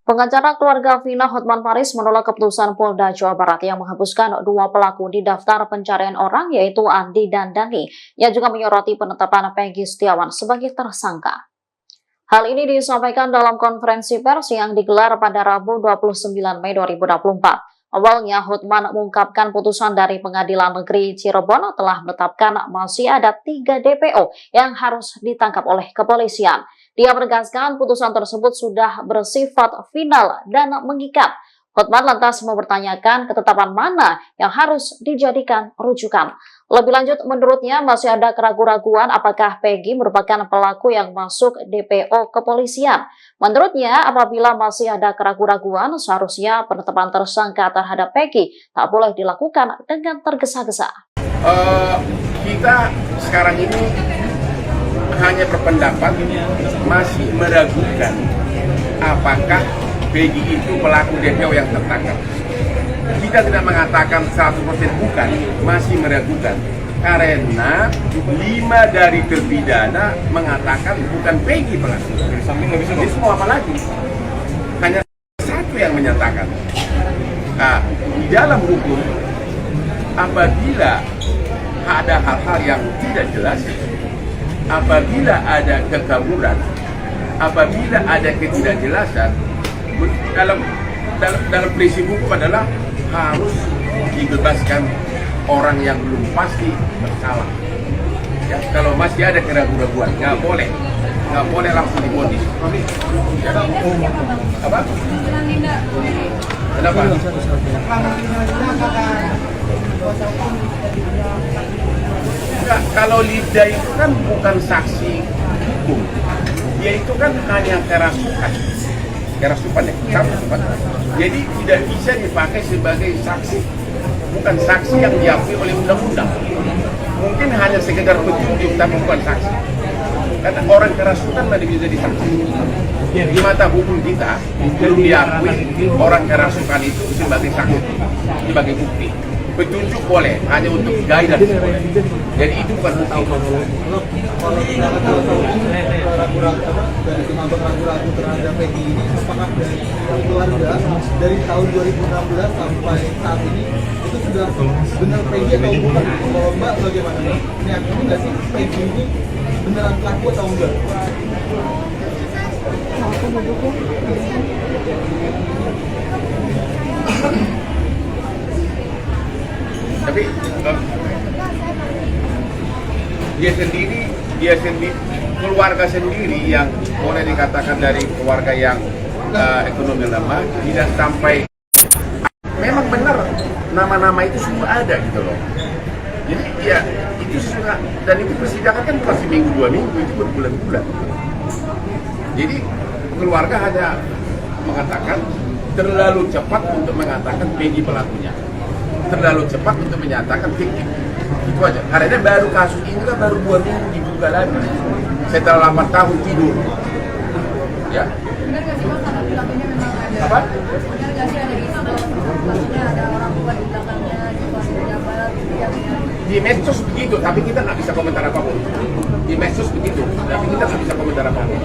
Pengacara keluarga Vina Hotman Paris menolak keputusan Polda Jawa Barat yang menghapuskan dua pelaku di daftar pencarian orang, yaitu Andi dan Dani, yang juga menyoroti penetapan Peggy Setiawan sebagai tersangka. Hal ini disampaikan dalam konferensi pers yang digelar pada Rabu 29 Mei 2024. Awalnya, Hotman mengungkapkan putusan dari Pengadilan Negeri Cirebon telah menetapkan masih ada 3 DPO yang harus ditangkap oleh kepolisian. Dia menegaskan putusan tersebut sudah bersifat final dan mengikat. Hotman lantas mempertanyakan ketetapan mana yang harus dijadikan rujukan. Lebih lanjut, menurutnya masih ada keraguan-raguan apakah Peggy merupakan pelaku yang masuk DPO kepolisian. Menurutnya, apabila masih ada keraguan-raguan, seharusnya penetapan tersangka terhadap Peggy tak boleh dilakukan dengan tergesa-gesa. Kita sekarang ini hanya berpendapat masih meragukan apakah Peggy itu pelaku DPO yang tertangkap. Kita tidak mengatakan 100% bukan, masih meragukan. Karena 5 dari terpidana mengatakan bukan Peggy pelaku. Jadi semua apa lagi? Hanya satu yang menyatakan. Nah, di dalam hukum, apabila ada hal-hal yang tidak jelas, apabila ada kekaburan, apabila ada ketidakjelasan, dalam prinsip hukum adalah harus dibebaskan orang yang belum pasti bersalah. Ya, kalau masih ada keraguan-raguan, nggak boleh langsung divonis. Ya. Apa? Kenapa? Enggak, kalau Lida itu kan bukan saksi hukum, dia itu kan hanya kerasukan ya, kerasukan. Jadi tidak bisa dipakai sebagai saksi, bukan saksi yang diakui oleh undang-undang. Mungkin hanya sekedar petunjuk, tapi bukan saksi. Karena orang kerasukan tidak bisa jadi saksi. Di mata hukum kita belum diakui orang kerasukan itu sebagai saksi, sebagai bukti. Petunjuk boleh, hanya untuk guidance boleh. Jadi itu bukan bukti. Dari ragu-ragu terhadap Peggy ini, apakah dari keluarga dari tahun 2016 sampai saat ini itu sudah benar Peggy atau bukan? Kalau Mbak bagaimana? Meyakini nggak sih Peggy ini beneran pelaku atau enggak? Tapi dia sendiri keluarga sendiri yang boleh dikatakan dari keluarga yang ekonomi lemah tidak sampai. Memang benar nama-nama itu semua ada gitu loh. Jadi ya itu sudah, dan itu persidangan kan bukan seminggu 2 minggu, itu berbulan-bulan. Jadi keluarga hanya mengatakan terlalu cepat untuk mengatakan Peggy pelakunya, terlalu cepat untuk menyatakan fiktif. Itu aja. Karena baru kasus ini kan baru 2 minggu dibuka lagi setelah 8 tahun tidur. Ya. Benar nggak sih Bang, kalau pelakunya memang ada? Apa? Benar nggak sih ada isu pelakunya ada orang tua di belakangnya, di posisi pejabat, Di medsos begitu, tapi kita nggak bisa komentar apapun. Di medsos begitu, tapi kita nggak bisa komentar apapun.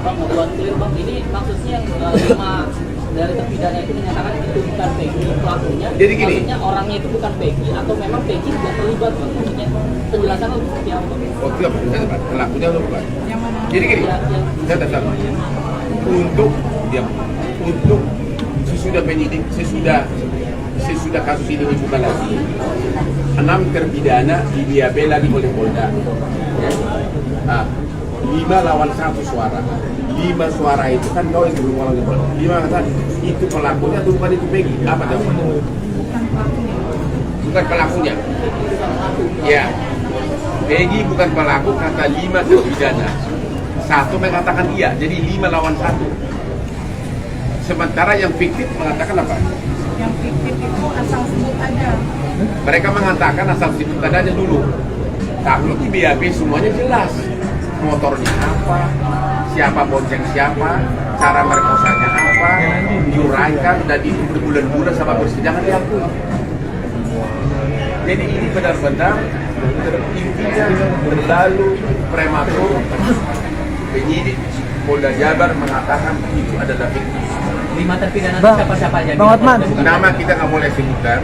Bang, buat clear Bang, ini maksudnya yang 5 dari terpidana itu menyatakan itu bukan Peggy pelakunya. Jadi gini, maksudnya orangnya itu bukan Peggy atau memang Peggy tidak terlibat Bang? Maksudnya penjelasan untuk seperti apa Bang? oh tidak, pelakunya atau bukan? yang mana? Jadi gini, saya tetap untuk sesudah penyidik, sesudah kasus ini dibuka lagi, 6 terpidana di-BAP lagi oleh Polda. Nah, 5 lawan 1 suara. 5 suara itu kan kau yang belum oleh Polda. 5 kata itu pelakunya atau bukan itu Peggy? Apa jawabannya? Bukan pelakunya. Ya, Peggy bukan pelaku kata 5 terpidana. 1 mengatakan iya, jadi 5 lawan 1. Sementara yang fiktif mengatakan apa? Yang fiktif itu asal sebut aja. Mereka mengatakan asal sebut aja dulu. Kalau di BAP semuanya jelas. Motornya apa, siapa bonceng siapa, cara merkosanya apa, diuraikan, dan itu berbulan-bulan sama persidangan diakui. Jadi ini benar-benar intinya terlalu prematur penyidik Polda Jabar mengatakan itu adalah fiktif. 5 terpidana itu Bang, siapa-siapa aja? Bang Hotman. Nama kita nggak boleh sebutkan,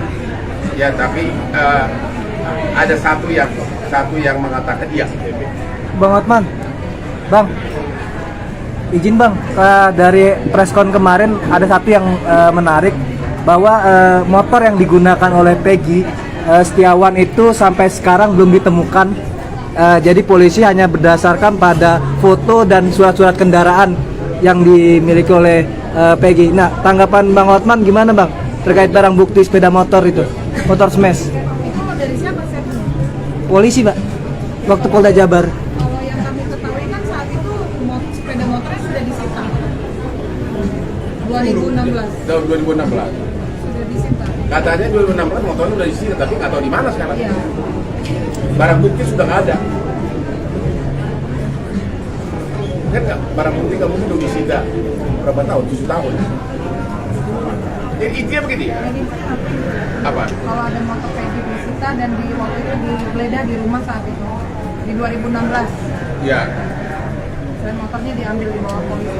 ya tapi ada satu yang mengatakan iya. Bang Hotman, Bang, izin Bang, dari preskon kemarin ada satu yang menarik bahwa motor yang digunakan oleh Peggy Setiawan itu sampai sekarang belum ditemukan. Jadi polisi hanya berdasarkan pada foto dan surat-surat kendaraan yang dimiliki oleh Peggy. Nah, tanggapan Bang Hotman gimana Bang terkait barang bukti sepeda motor itu, motor smash? Itu dari siapa setnya? Polisi Pak, waktu Polda Jabar. Kalau yang kami ketahui kan saat itu sepeda motornya sudah disita 2016 Tahun 2016. sudah disita. Katanya 2016 motornya udah disita, tapi nggak tahu di mana sekarang. Iya. Barang bukti sudah nggak ada. Kan nggak, barang bukti nggak mungkin udah disita berapa tahun? 7 tahun. Jadi intinya begini. Jadi Apa? kalau ada motor Peggy disita dan di waktu itu digeledah di rumah saat itu di 2016 Ya. dan motornya diambil di bawah polisi.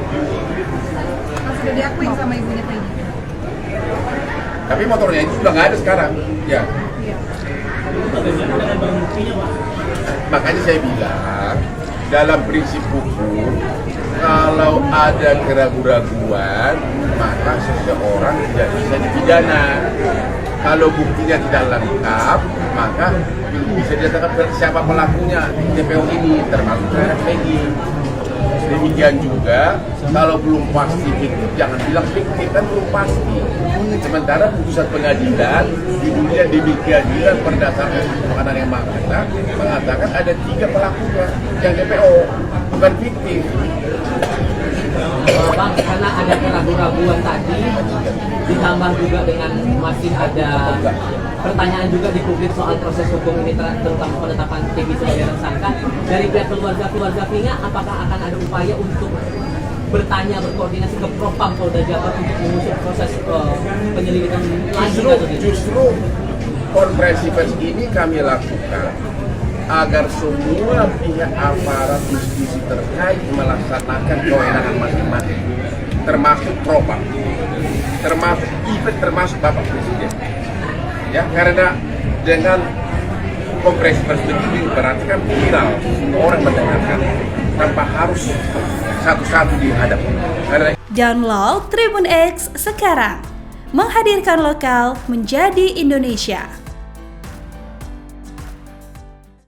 Kan sudah diakui sama ibunya Peggy. Tapi motornya itu sudah nggak ada sekarang. Ya. Iya. Makanya saya bilang dalam prinsip hukum kalau ada keraguan-raguan maka seseorang tidak bisa dipidana. Kalau buktinya tidak lengkap maka bisa ditetapkan siapa pelakunya DPO ini termasuk terhadap Peggy. Demikian juga kalau belum pasti fiktif jangan bilang fiktif, kan belum pasti. Sementara putusan pengadilan di pengadilan berdasarkan pengadilan yang mengatakan ada 3 pelakunya yang DPO, bukan fiktif. Bang, karena ada keraguan-raguan tadi, ditambah juga dengan masih ada pertanyaan juga di publik soal proses hukum ini, terutama penetapan Peggy sebagai tersangka. Dari pihak keluarga Vina, apakah akan ada upaya untuk berkoordinasi ke Propam Polda Jabar untuk mengusut proses penyelidikan lanjut? Justru konferensi pers ini kami lakukan agar semua pihak aparat justisi terkait melaksanakan kewenangan masing-masing, termasuk Propam, termasuk Bapak Presiden. Ya, karena dengan konferensi pers begini berarti kan viral, semua orang mendengarkan tanpa harus satu-satu dihadap. Karena Download Tribun X sekarang, menghadirkan lokal menjadi Indonesia.